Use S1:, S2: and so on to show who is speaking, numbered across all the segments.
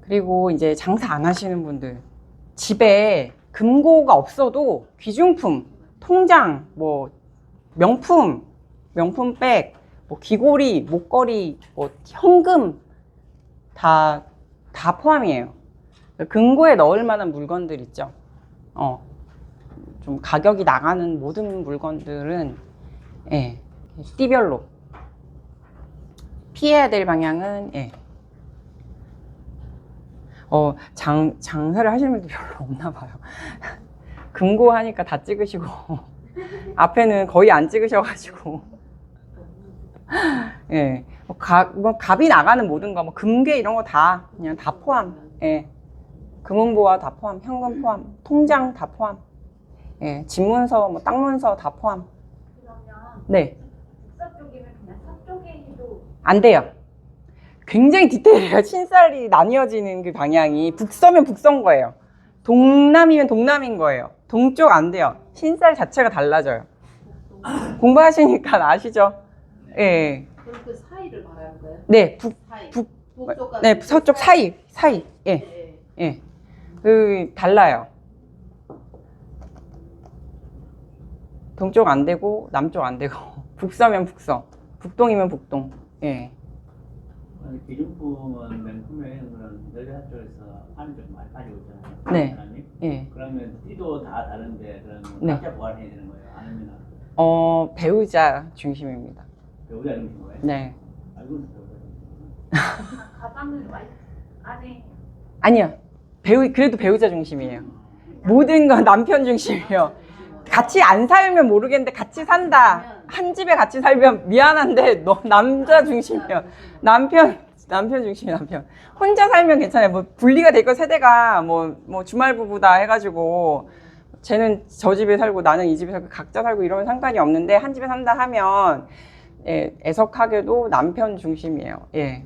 S1: 그리고 이제 장사 안 하시는 분들, 집에 금고가 없어도 귀중품, 통장, 뭐 명품백, 뭐 귀걸이, 목걸이, 뭐 현금 다 포함이에요. 금고에 넣을 만한 물건들 있죠. 좀 가격이 나가는 모든 물건들은 예, 띠별로 피해야 될 방향은 예. 장사를 하시는 분들 별로 없나 봐요. 금고 하니까 다 찍으시고 앞에는 거의 안 찍으셔가지고 예, 뭐 값이 나가는 모든 거, 뭐 금괴 이런 거 다 그냥 다 포함. 예, 금은보화 다 포함, 현금 포함, 통장 다 포함. 예, 집문서, 뭐 땅 문서 다 포함.
S2: 그러면
S1: 네,
S2: 북서 쪽이면 그냥 서쪽에 해도
S1: 안 돼요. 굉장히 디테일해요. 신살이 나뉘어지는 그 방향이 북서면 북서인 거예요. 동남이면 동남인 거예요. 동쪽 안 돼요. 신살 자체가 달라져요. 공부하시니까 아시죠? 예.
S3: 그럼 그 사이를 말하는 거예요?
S1: 네,
S3: 사이.
S1: 북,
S3: 북쪽과
S1: 네, 서쪽 사이. 예,
S3: 네.
S1: 예. 그 달라요. 동쪽 안 되고 남쪽 안 되고 북서면 북서, 북동이면 북동. 예.
S4: 기준품은 명품의 그런 여자 쪽에서 하는 좀 많이 가지고 있잖아요.
S1: 네.
S4: 하나님?
S1: 예.
S4: 그러면 띠도 다 다른데 그러면
S1: 네.
S4: 각자 보완해야 되는 거예요? 아니면
S1: 배우자 중심입니다.
S4: 배우자 이런 거예요?
S1: 네.
S4: 알고 있는 배우자.
S2: 가방은 안에
S1: 아니요. 그래도 배우자 중심이에요. 모든 건 남편 중심이에요. 같이 안 살면 모르겠는데 같이 산다. 한 집에 같이 살면 미안한데 너 남자 중심이야. 남편 중심이야, 남편. 혼자 살면 괜찮아요. 뭐 분리가 될 거 세대가 뭐 주말 부부다 해가지고 쟤는 저 집에 살고 나는 이 집에 살고 각자 살고 이러면 상관이 없는데 한 집에 산다 하면 예, 애석하게도 남편 중심이에요. 예.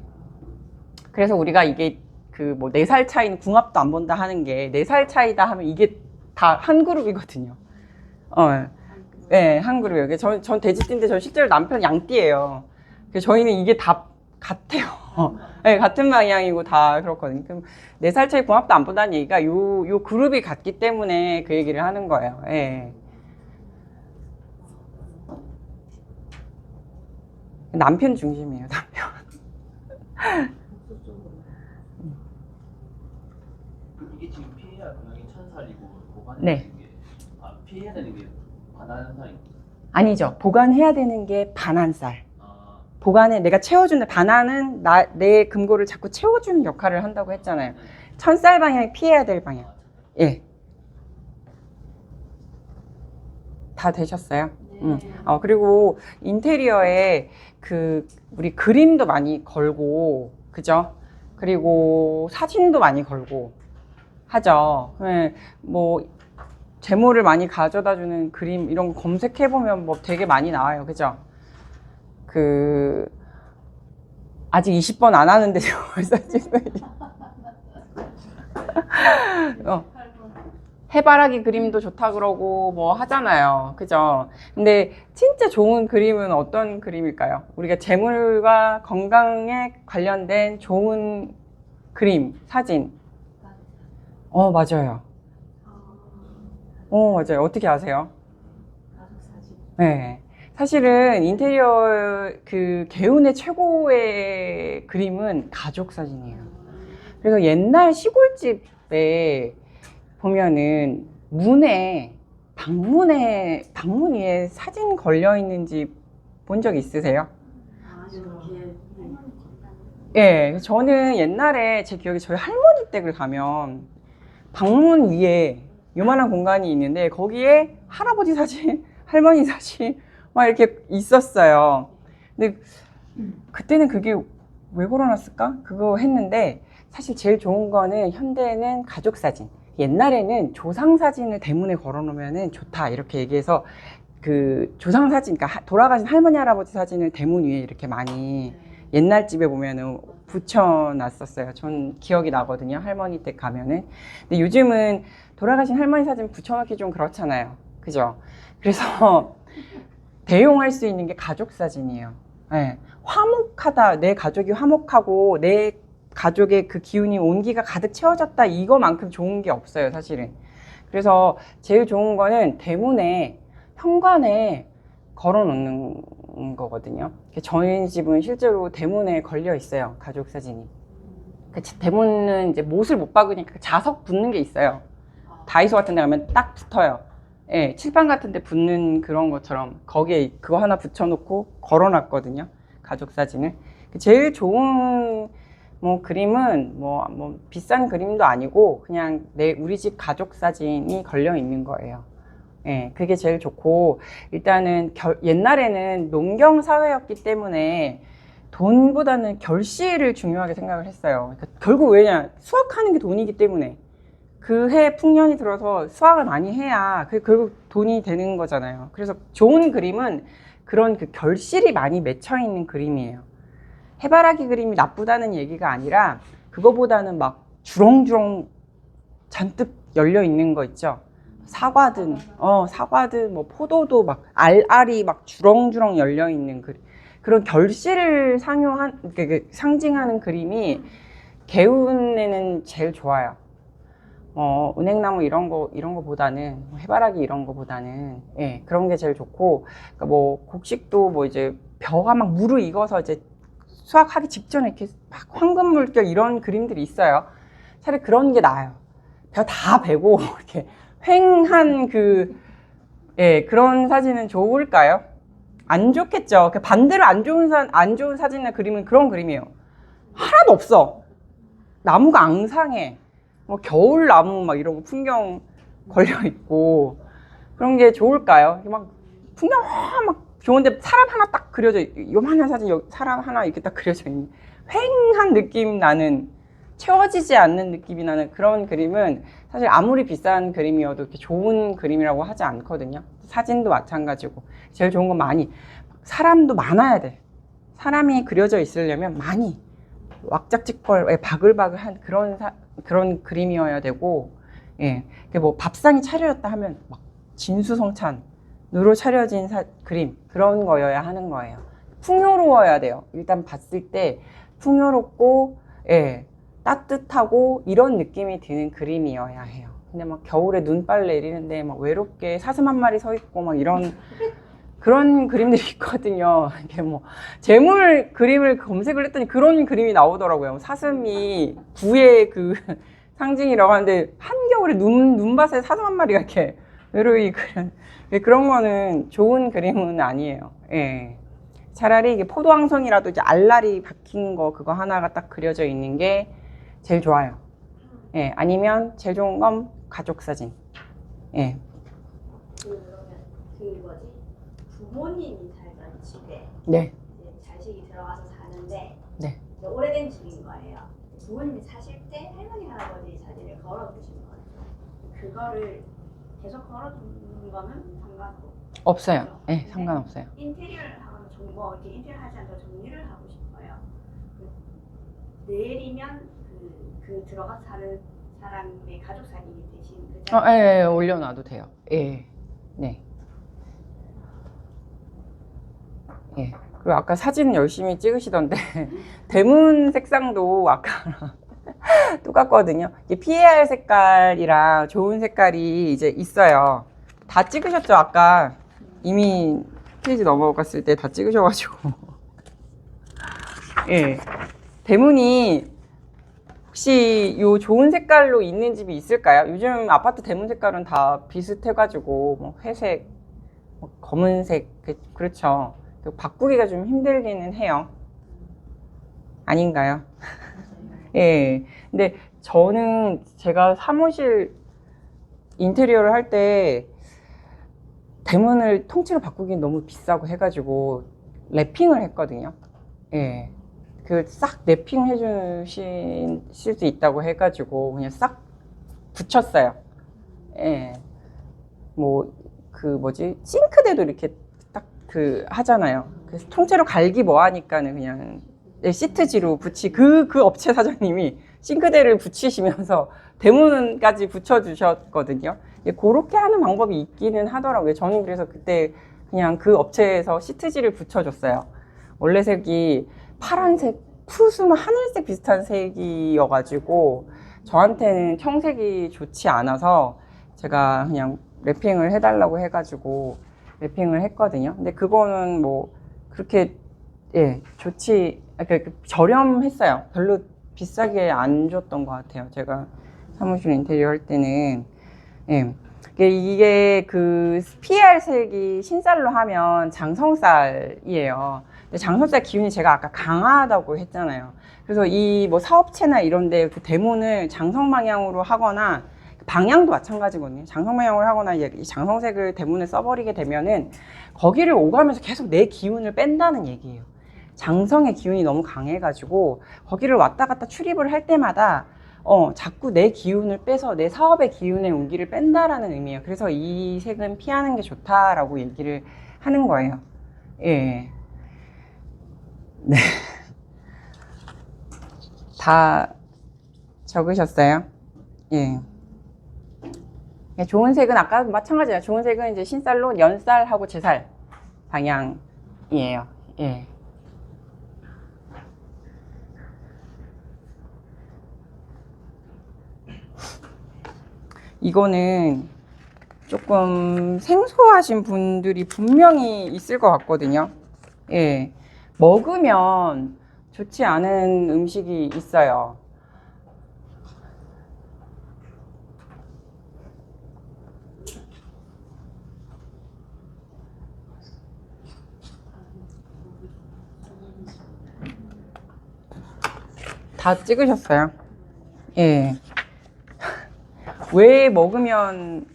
S1: 그래서 우리가 이게 그 뭐 4살 차이는 궁합도 안 본다 하는 게 4살 차이다 하면 이게 다 한 그룹이거든요. 네, 한 그룹이에요. 전 돼지띠인데 전 실제로 남편 양띠예요. 그래서 저희는 이게 다 같아요. 네, 같은 방향이고 다 그렇거든요. 그럼 4살 차이 궁합도 안 본다는 얘기가 요 그룹이 같기 때문에 그 얘기를 하는 거예요. 네. 남편 중심이에요, 남편.
S5: 이게 지금 피해야 방향이 천살이고 보관해야
S1: 네.
S5: 되는 게 피해야 되는 게 반환살이
S1: 아니죠. 보관해야 되는 게 반환살.
S5: 아,
S1: 보관에 내가 채워주는 반환은 내 금고를 자꾸 채워주는 역할을 한다고 했잖아요. 천살 방향이 피해야 될 방향. 예. 다 되셨어요?
S3: 네.
S1: 그리고 인테리어에 우리 그림도 많이 걸고, 그죠? 그리고 사진도 많이 걸고 하죠. 예, 뭐 제모를 많이 가져다 주는 그림 이런 거 검색해 보면 뭐 되게 많이 나와요. 그죠? 아직 20번 안 하는데 벌써 찍고 해바라기 그림도 좋다 그러고 뭐 하잖아요. 그죠? 근데 진짜 좋은 그림은 어떤 그림일까요? 우리가 재물과 건강에 관련된 좋은 그림, 사진. 맞아요. 맞아요. 어떻게 아세요?
S3: 가족 사진.
S1: 네. 사실은 인테리어 개운의 최고의 그림은 가족 사진이에요. 그래서 옛날 시골집에 보면은 방문 위에 사진 걸려 있는 집 본 적 있으세요?
S3: 이렇게
S1: 예, 저는 옛날에 제 기억에 저희 할머니 댁을 가면 방문 위에 요만한 공간이 있는데 거기에 할아버지 사진, 할머니 사진 막 이렇게 있었어요. 근데 그때는 그게 왜 걸어놨을까? 그거 했는데 사실 제일 좋은 거는 현대에는 가족 사진. 옛날에는 조상 사진을 대문에 걸어놓으면 좋다 이렇게 얘기해서 그 조상 사진, 그러니까 돌아가신 할머니 할아버지 사진을 대문 위에 이렇게 많이 옛날 집에 보면은 붙여놨었어요. 전 기억이 나거든요. 할머니 댁 가면은. 근데 요즘은 돌아가신 할머니 사진 붙여놓기 좀 그렇잖아요. 그죠? 그래서 대용할 수 있는 게 가족 사진이에요. 네. 화목하다. 내 가족이 화목하고 내 가족의 그 기운이 온기가 가득 채워졌다 이거만큼 좋은 게 없어요 사실은. 그래서 제일 좋은 거는 대문에 현관에 걸어 놓는 거거든요. 저희 집은 실제로 대문에 걸려 있어요 가족 사진이. 대문은 이제 못을 못 박으니까 자석 붙는 게 있어요. 다이소 같은 데 가면 딱 붙어요. 예, 칠판 같은 데 붙는 그런 것처럼 거기에 그거 하나 붙여놓고 걸어놨거든요 가족 사진을. 제일 좋은 뭐 그림은 뭐 비싼 그림도 아니고 그냥 우리 집 가족 사진이 걸려 있는 거예요. 예, 그게 제일 좋고, 일단은 옛날에는 농경 사회였기 때문에 돈보다는 결실을 중요하게 생각을 했어요. 그러니까 결국 왜냐, 수확하는 게 돈이기 때문에 그 해 풍년이 들어서 수확을 많이 해야 그게 결국 돈이 되는 거잖아요. 그래서 좋은 그림은 그런 그 결실이 많이 맺혀 있는 그림이에요. 해바라기 그림이 나쁘다는 얘기가 아니라 그거보다는 막 주렁주렁 잔뜩 열려 있는 거 있죠. 사과든 뭐 포도도 막 알알이 막 주렁주렁 열려 있는 그런 결실을 상징하는 그림이 개운에는 제일 좋아요. 은행나무 이런 거보다는 해바라기 이런 거보다는 예, 그런 게 제일 좋고, 그러니까 뭐 곡식도 뭐 이제 벼가 막 무르익어서 이제 수확하기 직전에 이렇게 막 황금 물결 이런 그림들이 있어요. 차라리 그런 게 나아요. 벼 다 베고 이렇게 휑한 예, 그런 사진은 좋을까요? 안 좋겠죠. 반대로 안 좋은 사진이나 그림은 그런 그림이에요. 하나도 없어. 나무가 앙상해. 뭐 겨울 나무 막 이런 거 풍경 걸려 있고 그런 게 좋을까요? 막 풍경 막 좋은데 사람 하나 딱 그려져 요만한 사진 사람 하나 이렇게 딱 그려져 있는 휑한 느낌 나는, 채워지지 않는 느낌이 나는 그런 그림은 사실 아무리 비싼 그림이어도 이렇게 좋은 그림이라고 하지 않거든요. 사진도 마찬가지고 제일 좋은 건 많이, 사람도 많아야 돼. 사람이 그려져 있으려면 많이 왁작지껄 바글바글한 그런 그림이어야 되고, 예, 뭐 밥상이 차려졌다 하면 막 진수성찬으로 차려진 그림, 그런 거여야 하는 거예요. 풍요로워야 돼요. 일단 봤을 때 풍요롭고, 예, 따뜻하고 이런 느낌이 드는 그림이어야 해요. 근데 막 겨울에 눈발 내리는데 막 외롭게 사슴 한 마리 서 있고 막 그런 그림들이 있거든요. 이게 뭐 재물 그림을 검색을 했더니 그런 그림이 나오더라고요. 사슴이 부의 그 상징이라고 하는데 한겨울에 눈밭에 사슴 한 마리가 이렇게 외로이 그런 거는 좋은 그림은 아니에요. 예. 차라리 이게 포도왕송이라도 이제 알알이 박힌 거 그거 하나가 딱 그려져 있는 게 제일 좋아요. 예. 아니면 제일 좋은 건 가족 사진. 예.
S6: 부모님이 살던 집에
S1: 네.
S6: 이제 자식이 들어가서 사는데
S1: 네.
S6: 오래된 집인 거예요. 부모님이 사실 때 할머니 할아버지 사진을 걸어두신 거예요. 그거를 계속 걸어두는 거는
S1: 없어요. 네, 상관없어요.
S6: 인테리어를 하거나 이렇게 인테리어 하지 않고 정리를 하고 싶어요. 내일이면 그 들어가서 사는 사람의 가족 사진이 대신
S1: 예, 올려놔도 돼요. 예. 네. 예. 그리고 아까 사진 열심히 찍으시던데 대문 색상도 아까 똑같거든요. 이게 피해야 할 색깔이랑 좋은 색깔이 이제 있어요. 다 찍으셨죠? 아까 이미 페이지 넘어갔을 때 다 찍으셔가지고 예. 대문이 혹시 요 좋은 색깔로 있는 집이 있을까요? 요즘 아파트 대문 색깔은 다 비슷해가지고 뭐 회색, 뭐 검은색, 그렇죠. 바꾸기가 좀 힘들기는 해요. 아닌가요? 예. 근데 저는 제가 사무실 인테리어를 할 때 대문을 통째로 바꾸기는 너무 비싸고 해가지고 랩핑을 했거든요. 예. 그 싹 랩핑 해주실 수 있다고 해가지고 그냥 싹 붙였어요. 예. 뭐, 싱크대도 이렇게 딱 하잖아요. 그래서 통째로 갈기 뭐 하니까는 그냥 시트지로 그 업체 사장님이 싱크대를 붙이시면서 대문까지 붙여주셨거든요. 그렇게 하는 방법이 있기는 하더라고요. 저는 그래서 그때 그냥 그 업체에서 시트지를 붙여줬어요. 원래 색이 파란색 푸르스는 하늘색 비슷한 색이어가지고 저한테는 청색이 좋지 않아서 제가 그냥 랩핑을 해달라고 해가지고 랩핑을 했거든요. 근데 그거는 뭐 그렇게 저렴했어요. 별로 비싸게 안 줬던 것 같아요. 제가 사무실 인테리어 할 때는. 이게 그 PR 색이 신쌀로 하면 장성쌀이에요. 근데 장성쌀 기운이 제가 아까 강하다고 했잖아요. 그래서 이 뭐 사업체나 이런데 그 대문을 장성 방향으로 하거나, 방향도 마찬가지거든요. 장성 방향으로 하거나 이 장성색을 대문에 써버리게 되면은 거기를 오가면서 계속 내 기운을 뺀다는 얘기예요. 장성의 기운이 너무 강해가지고 거기를 왔다 갔다 출입을 할 때마다 자꾸 내 기운을 빼서 내 사업의 기운의 운기를 뺀다라는 의미예요. 그래서 이 색은 피하는 게 좋다라고 얘기를 하는 거예요. 예. 네. 다 적으셨어요? 예. 좋은 색은 아까 마찬가지예요. 좋은 색은 이제 신쌀로 연쌀하고 제살 방향이에요. 예. 이거는 조금 생소하신 분들이 분명히 있을 것 같거든요. 예. 먹으면 좋지 않은 음식이 있어요. 다 찍으셨어요? 예. 왜 먹으면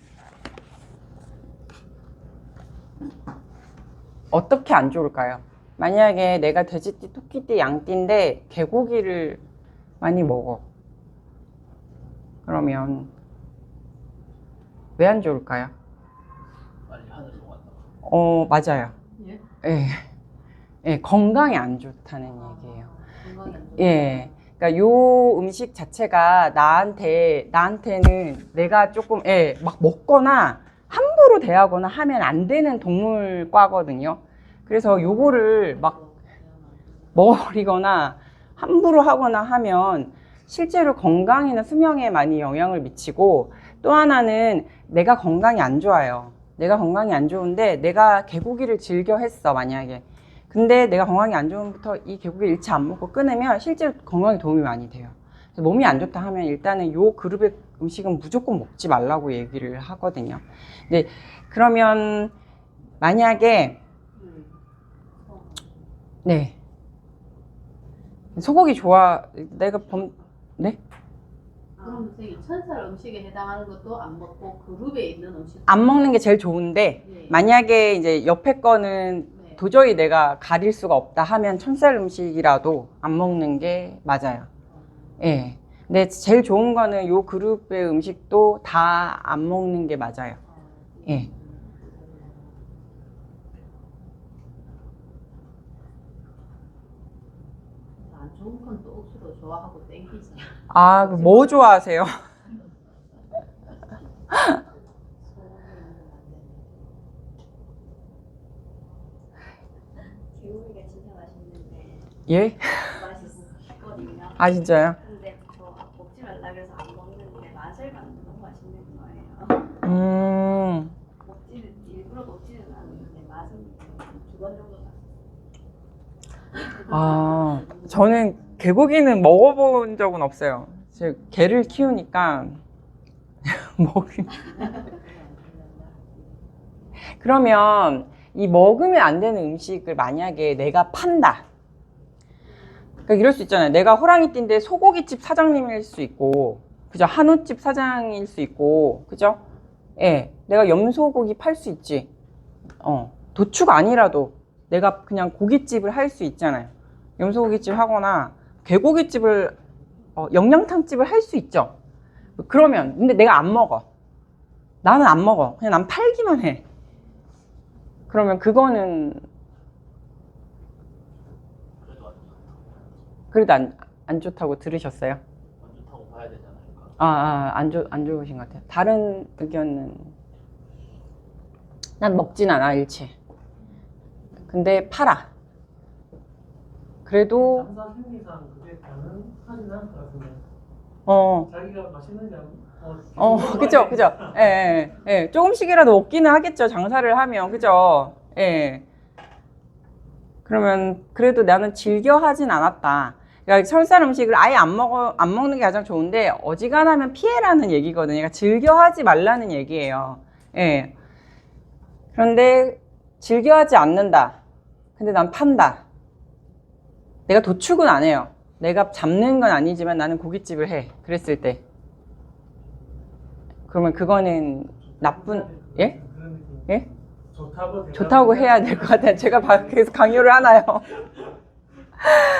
S1: 어떻게 안 좋을까요? 만약에 내가 돼지띠, 토끼띠, 양띠인데 개고기를 많이 먹어. 그러면 왜 안 좋을까요?
S5: 빨리 하늘로 간다.
S1: 맞아요.
S3: 예?
S1: 예. 예, 건강에 안 좋다는 얘기예요.
S3: 건강이 안 좋아요.
S1: 예. 그러니까 요 음식 자체가 나한테는 내가 조금 막 먹거나 함부로 대하거나 하면 안 되는 동물과거든요. 그래서 요거를 막 먹어버리거나 함부로 하거나 하면 실제로 건강이나 수명에 많이 영향을 미치고, 또 하나는 내가 건강이 안 좋아요. 내가 건강이 안 좋은데 내가 개고기를 즐겨 했어, 만약에. 근데 내가 건강이 안 좋은부터 이 개고기를 일치 안 먹고 끊으면 실제로 건강에 도움이 많이 돼요. 그래서 몸이 안 좋다 하면 일단은 요 그룹의 음식은 무조건 먹지 말라고 얘기를 하거든요. 근데 그러면 만약에 네, 소고기 좋아, 네?
S3: 그럼 선생님 천살 음식에 해당하는 것도 안 먹고 그룹에 있는 음식
S1: 안 먹는 게 제일 좋은데,
S3: 네.
S1: 만약에 이제 옆에 거는
S3: 네.
S1: 도저히 내가 가릴 수가 없다 하면 천살 음식이라도 안 먹는 게 맞아요. 예. 근데 제일 좋은 거는 요 그룹의 음식도 다 안 먹는 게 맞아요. 예.
S3: 안 좋은 건 또 억수로 좋아하고 땡기지.
S1: 아, 뭐 좋아하세요?
S6: 개고기가 진짜 맛있는데
S1: 예?
S6: 맛있거든요.
S1: 아, 진짜요?
S6: 근데 저 먹지 말라 그래서 안 먹는데 맛을 봤는데 너무 맛있는 거예요. 일부러 먹지는 않는데 맛은 2번 정도 봤어요.
S1: 아, 저는 개고기는 먹어본 적은 없어요. 제가 개를 키우니까 그러면 이 먹으면 안 되는 음식을 만약에 내가 판다. 그러니까 이럴 수 있잖아요. 내가 호랑이띠인데 소고기집 사장님일 수 있고, 그죠? 한우집 사장일 수 있고, 그죠? 예, 내가 염소고기 팔 수 있지. 도축 아니라도 내가 그냥 고깃집을 할 수 있잖아요. 염소고깃집 하거나 개고깃집을 영양탕집을 할 수 있죠. 그러면 근데 내가 안 먹어. 나는 안 먹어. 그냥 난 팔기만 해. 그러면 그거는 그래도 안 좋다고 들으셨어요?
S5: 안 좋다고 봐야 되지 않을까?
S1: 안 좋으신 것 같아요. 다른 의견은 난 먹진 않아, 일체. 근데 팔아. 그래도
S7: 장사 생리상 그게 가능하지는 않을 것 같은데
S1: 어.
S7: 자기가 맛있는 양
S1: 그죠, 그죠. 예, 예, 예. 조금씩이라도 먹기는 하겠죠, 장사를 하면. 그죠? 예. 그러면, 그래도 나는 즐겨 하진 않았다. 그러니까 설산 음식을 아예 안 먹는 게 가장 좋은데, 어지간하면 피해라는 얘기거든요. 그러니까 즐겨 하지 말라는 얘기예요. 예. 그런데, 즐겨 하지 않는다. 근데 난 판다. 내가 도축은 안 해요. 내가 잡는 건 아니지만 나는 고깃집을 해. 그랬을 때. 그러면 그거는 나쁜, 예? 예? 좋다고 해야 될 것 같아요. 제가 계속 강요를 하나요?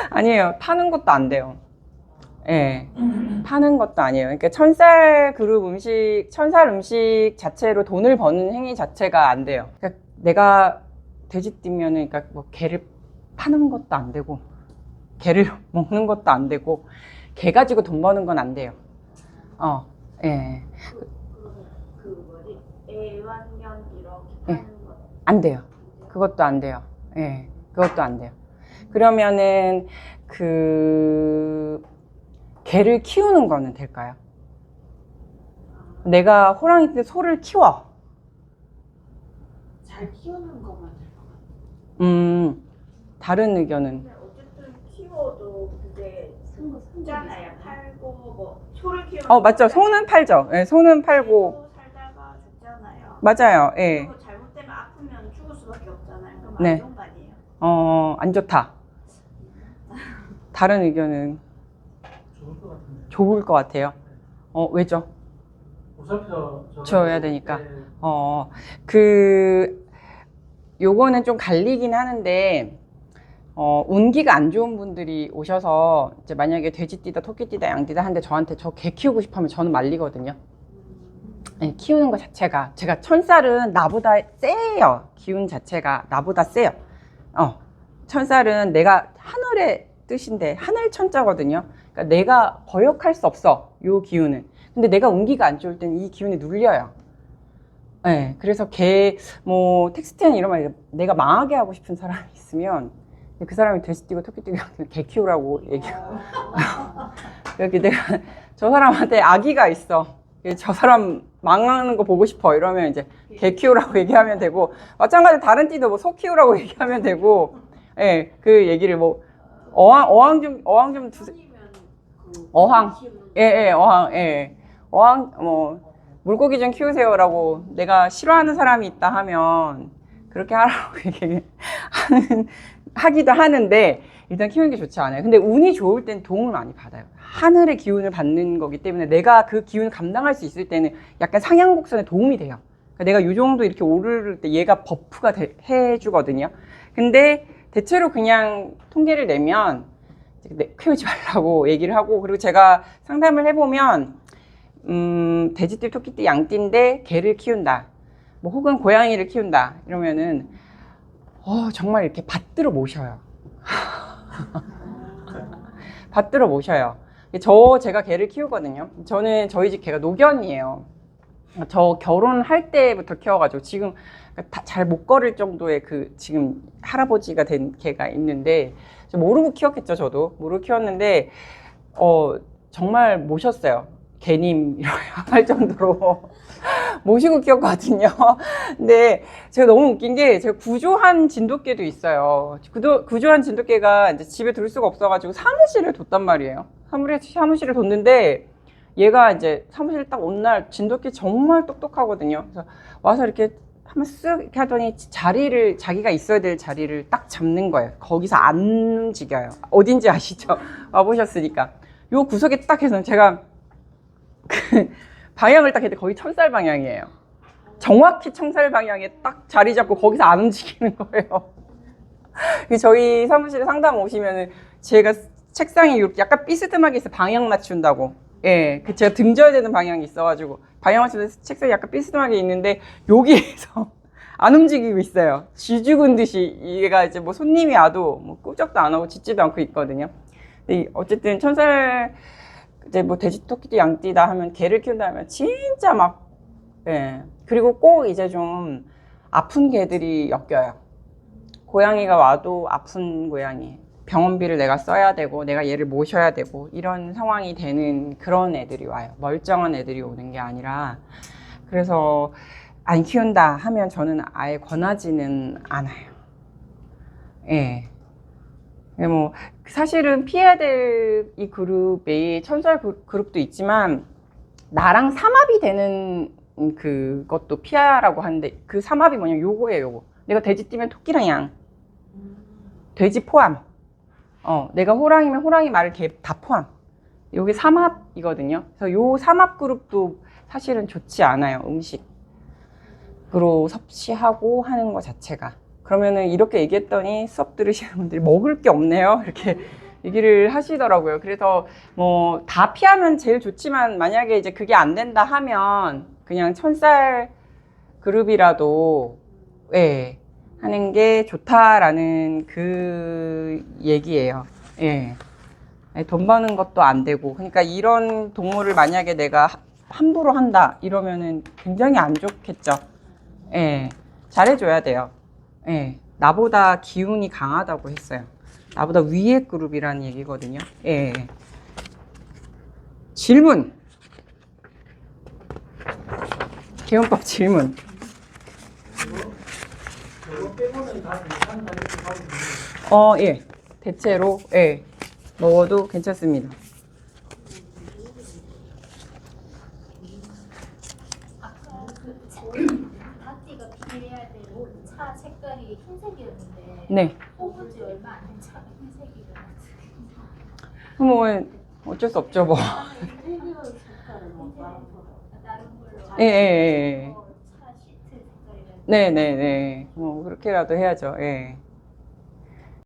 S1: 아니에요. 파는 것도 안 돼요. 예. 파는 것도 아니에요. 그러니까 천살 음식 자체로 돈을 버는 행위 자체가 안 돼요. 그러니까 내가 돼지띠면은, 그러니까 뭐 개를 파는 것도 안 되고, 개를 먹는 것도 안 되고, 개 가지고 돈 버는 건 안 돼요. 예.
S6: 애완견 이렇게
S1: 예.
S6: 하는 거
S1: 안 돼요. 그것도 안 돼요. 예. 그것도 안 돼요. 그러면은, 개를 키우는 거는 될까요? 내가 호랑이 때 소를 키워.
S3: 잘 키우는 것만 될 것 같아요.
S1: 다른 의견은?
S6: 근데 어쨌든 키워도 그게 있잖아요. 팔고 뭐 소를 키우면
S1: 맞죠. 소는 팔죠. 예, 소는 팔고.
S6: 살다가 죽잖아요.
S1: 맞아요. 예.
S6: 그리고 잘못되면 아프면 죽을 수밖에 없잖아요. 그럼
S1: 네.
S6: 안 좋은 거 아니에요?
S1: 안 좋다. 다른 의견은?
S7: 좋을 것 같은데
S1: 좋을 것 같아요. 왜죠?
S7: 보살펴
S1: 줘야 되니까. 요거는 좀 갈리긴 하는데, 운기가 안 좋은 분들이 오셔서, 이제 만약에 돼지띠다, 토끼띠다, 양띠다 하는데 저한테 저 개 키우고 싶어 하면 저는 말리거든요. 네, 키우는 것 자체가. 제가 천살은 나보다 세요. 기운 자체가 나보다 세요. 천살은 내가 하늘의 뜻인데, 하늘 천자거든요. 그러니까 내가 거역할 수 없어. 요 기운은. 근데 내가 운기가 안 좋을 때는 이 기운이 눌려요. 네, 그래서 텍스트엔 이런 말, 내가 망하게 하고 싶은 사람이 있으면, 그 사람이 돼지띠고 토끼띠고 개 키우라고 얘기하고. 이렇게 저 사람한테 아기가 있어. 저 사람 망하는 거 보고 싶어. 이러면 이제 개 키우라고 얘기하면 되고, 마찬가지로 다른 띠도 소 키우라고 얘기하면 되고, 예, 그 얘기를 어항 좀 두세요. 어항. 예, 어항, 예. 물고기 좀 키우세요라고 내가 싫어하는 사람이 있다 하면 그렇게 하라고 하기도 하는데 일단 키우는 게 좋지 않아요. 근데 운이 좋을 땐 도움을 많이 받아요. 하늘의 기운을 받는 거기 때문에 내가 그 기운을 감당할 수 있을 때는 약간 상향곡선에 도움이 돼요. 그러니까 내가 이 정도 이렇게 오를 때 얘가 버프가 해주거든요. 근데 대체로 그냥 통계를 내면 키우지 말라고 얘기를 하고, 그리고 제가 상담을 해보면 돼지띠, 토끼띠, 양띠인데 개를 키운다, 혹은 고양이를 키운다 이러면은 정말 이렇게 받들어 모셔요. 받들어 모셔요. 제가 개를 키우거든요. 저는 저희 집 개가 노견이에요. 저 결혼할 때부터 키워가지고 지금 잘 못 걸을 정도의 지금 할아버지가 된 개가 있는데, 모르고 키웠겠죠. 저도 모르고 키웠는데 정말 모셨어요. 개님 이렇게 할 정도로 모시고 키웠거든요. 근데 제가 너무 웃긴 게, 제가 구조한 진돗개도 있어요. 구조한 진돗개가 이제 집에 둘 수가 없어가지고 사무실을 뒀단 말이에요. 사무실을 뒀는데 얘가 이제 사무실 딱 온 날, 진돗개 정말 똑똑하거든요. 그래서 와서 이렇게 한번 쓱 이렇게 하더니 자기가 있어야 될 자리를 딱 잡는 거예요. 거기서 안 움직여요. 어딘지 아시죠? 와보셨으니까. 요 구석에 딱 해서 제가 방향을 딱 했는데 거의 천살 방향이에요. 정확히 천살 방향에 딱 자리 잡고 거기서 안 움직이는 거예요. 저희 사무실에 상담 오시면은 제가 책상이 이렇게 약간 삐스듬하게 있어, 방향 맞춘다고. 예, 제가 등져야 되는 방향이 있어가지고 방향 맞추면서 책상이 약간 삐스듬하게 있는데 여기에서 안 움직이고 있어요. 쥐 죽은 듯이. 얘가 이제 손님이 와도 꼼짝도 안 하고 짖지도 않고 있거든요. 근데 어쨌든 천살 이제 돼지, 토끼띠, 양띠다 하면, 개를 키운다 하면 진짜 예. 그리고 꼭 이제 좀 아픈 개들이 엮여요. 고양이가 와도 아픈 고양이, 병원비를 내가 써야 되고 내가 얘를 모셔야 되고 이런 상황이 되는 그런 애들이 와요. 멀쩡한 애들이 오는 게 아니라. 그래서 안 키운다 하면 저는 아예 권하지는 않아요. 예. 뭐 사실은 피해야 될 이 그룹이 천살 그룹도 있지만 나랑 삼합이 되는 그것도 피하라고 하는데 그 삼합이 뭐냐면 요거예요. 요거 내가 돼지 뛰면 토끼랑 양, 돼지 포함, 내가 호랑이면 호랑이 말을 개 다 포함. 요게 삼합이거든요. 그래서 요 삼합 그룹도 사실은 좋지 않아요. 음식으로 섭취하고 하는 것 자체가. 그러면은 이렇게 얘기했더니 수업 들으시는 분들이 먹을 게 없네요. 이렇게 얘기를 하시더라고요. 그래서 뭐 다 피하면 제일 좋지만 만약에 이제 그게 안 된다 하면 그냥 천살 그룹이라도 예, 하는 게 좋다라는 그 얘기예요. 예. 돈 버는 것도 안 되고. 그러니까 이런 동물을 만약에 내가 함부로 한다 이러면은 굉장히 안 좋겠죠. 예. 잘해줘야 돼요. 예. 나보다 기운이 강하다고 했어요. 나보다 위의 그룹이라는 얘기거든요. 예. 질문. 개운법 질문.
S7: 그거 빼고는 다 괜찮다 이렇게 하고 있는데
S1: 예. 대체로, 예. 먹어도 괜찮습니다.
S8: 아까 닭띠가 비례해야 되고 차 색깔이 흰색이었는데
S1: 네.
S8: 뽑은 지 얼마 안 된 차가 흰색이라
S1: 뭐, 어쩔 수 없죠, 뭐.
S8: 다른 걸로
S1: 예, 예, 예.
S8: 차 시트 색깔이라
S1: 네네네. 뭐, 그렇게라도 해야죠. 예.